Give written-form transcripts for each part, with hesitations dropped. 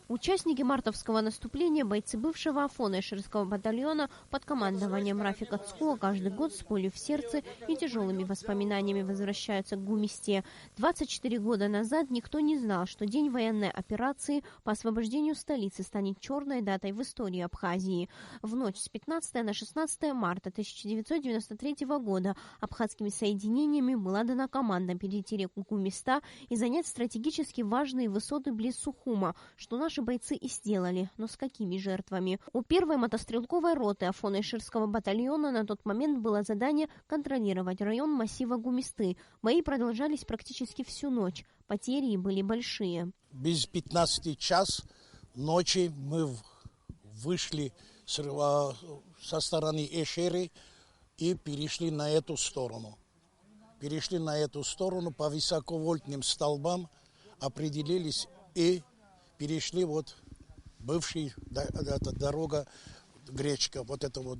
Участники мартовского наступления, бойцы бывшего Афона Эшерского батальона под командованием Рафика Цкуа каждый год с болью в сердце и тяжелыми воспоминаниями возвращаются к Гумисте. 24 года назад никто не знал, что день военной операции по освобождению столицы станет черной датой в истории Абхазии. В ночь с 15 на 16 марта 1993 года абхазскими соединениями была дана команда перейти реку Гумиста и занять стратегически важные высоты близ Сухума, что наши бойцы и сделали, но с какими жертвами. У первой мотострелковой роты Афона Эшерского батальона на тот момент было задание контролировать район массива Гумисты. Бои продолжались практически всю ночь. Потери были большие. Без 15 час ночи мы вышли со стороны Эшеры и перешли на эту сторону. Перешли на эту сторону по высоковольтным столбам, определились и перешли вот бывшая дорога Гречка, вот это вот.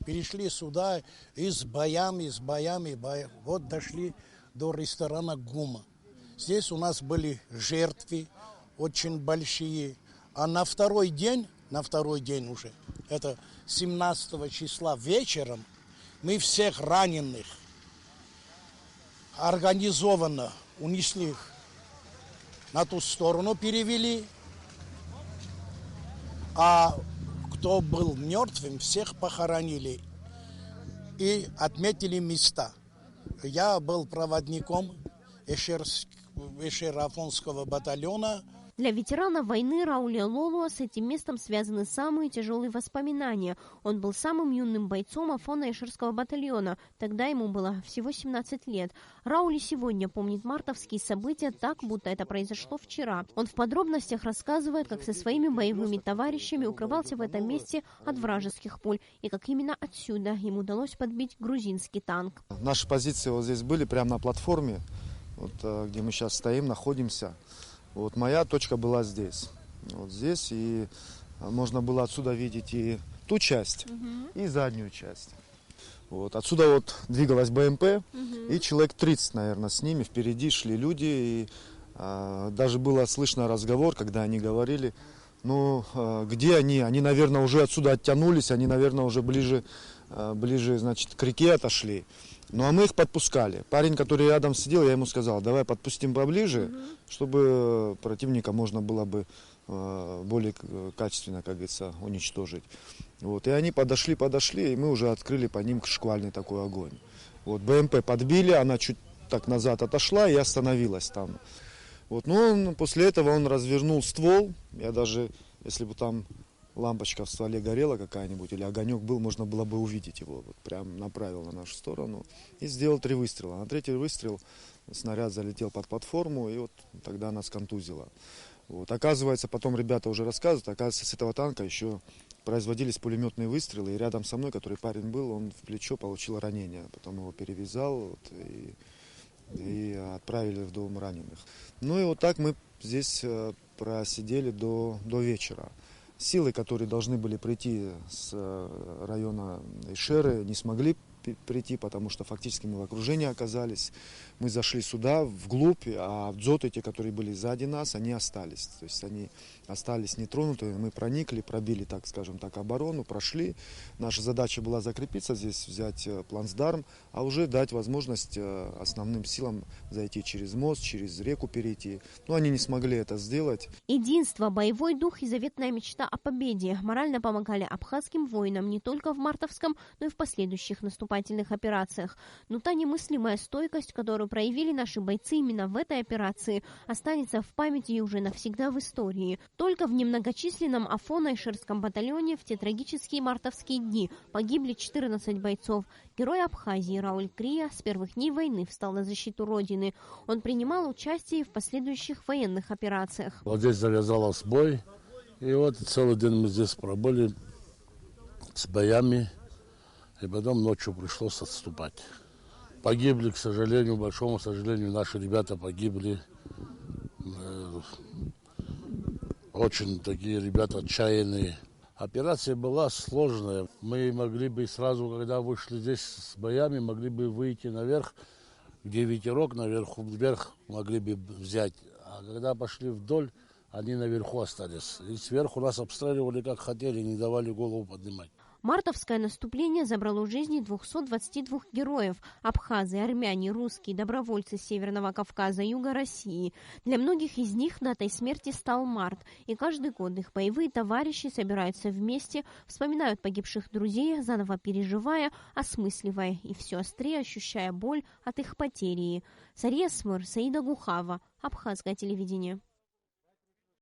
Перешли сюда и с боями, вот дошли до ресторана ГУМа. Здесь у нас были жертвы очень большие. А на второй день уже, это 17 числа вечером, мы всех раненых организованно унесли их на ту сторону, перевели, а кто был мертвым, всех похоронили и отметили места. Я был проводником Эшер-Афонского батальона. Для ветерана войны Рауля Лолуа с этим местом связаны самые тяжелые воспоминания. Он был самым юным бойцом Афона Эшерского батальона. Тогда ему было всего 17 лет. Рауль сегодня помнит мартовские события так, будто это произошло вчера. Он в подробностях рассказывает, как со своими боевыми товарищами укрывался в этом месте от вражеских пуль, и как именно отсюда ему удалось подбить грузинский танк. Наши позиции вот здесь были, прямо на платформе, вот, где мы сейчас стоим, находимся. Вот моя точка была здесь, вот здесь, и можно было отсюда видеть и ту часть, и заднюю часть. Вот отсюда вот двигалась БМП, и человек 30, наверное, с ними впереди шли люди, и даже было слышно разговор, когда они говорили, ну где они? Они, наверное, уже отсюда оттянулись, они, наверное, уже ближе, значит, к реке отошли. Ну, а мы их подпускали. Парень, который рядом сидел, я ему сказал, давай подпустим поближе, чтобы противника можно было бы более качественно, как говорится, уничтожить. Вот. И они подошли, и мы уже открыли по ним шквальный такой огонь. Вот. БМП подбили, она чуть так назад отошла и остановилась там. Вот. Ну, после этого он развернул ствол. Я даже, если бы там лампочка в стволе горела какая-нибудь или огонек был, можно было бы увидеть его. Вот прям направил на нашу сторону и сделал 3 выстрела. На 3-й выстрел снаряд залетел под платформу, и вот тогда нас контузило. Вот. Оказывается, потом ребята уже рассказывают, оказывается, с этого танка еще производились пулеметные выстрелы, и рядом со мной, который парень был, он в плечо получил ранение. Потом его перевязал вот, и отправили в дом раненых. Ну и вот так мы здесь просидели до вечера. Силы, которые должны были прийти с района Эшеры, не смогли прийти, потому что фактически мы в окружении оказались. Мы зашли сюда, вглубь, а дзоты, те, которые были сзади нас, они остались. То есть они остались нетронутыми. Мы проникли, пробили, так скажем так, оборону, прошли. Наша задача была закрепиться здесь, взять плацдарм, а уже дать возможность основным силам зайти через мост, через реку перейти. Но они не смогли это сделать. Единство, боевой дух и заветная мечта о победе морально помогали абхазским воинам не только в мартовском, но и в последующих наступательных операциях. Но та немыслимая стойкость, которую проявили наши бойцы именно в этой операции, останется в памяти и уже навсегда в истории. Только в немногочисленном Афоно-Эшерском батальоне в те трагические мартовские дни погибли 14 бойцов. Герой Абхазии Рауль Крия с первых дней войны встал на защиту Родины. Он принимал участие в последующих военных операциях. Вот здесь завязался бой, и вот целый день мы здесь пробыли с боями, и потом ночью пришлось отступать. Погибли, к сожалению, большому сожалению, наши ребята погибли. Очень такие ребята отчаянные. Операция была сложная. Мы могли бы сразу, когда вышли здесь с боями, могли бы выйти наверх, где ветерок, вверх могли бы взять. А когда пошли вдоль, они наверху остались. И сверху нас обстреливали как хотели, не давали голову поднимать. Мартовское наступление забрало жизни 222 героев – абхазы, армяне, русские, добровольцы с Северного Кавказа, юга России. Для многих из них датой смерти стал март, и каждый год их боевые товарищи собираются вместе, вспоминают погибших друзей, заново переживая, осмысливая и все острее ощущая боль от их потери. Сария Смыр, Саида Гухава, Абхазское телевидение.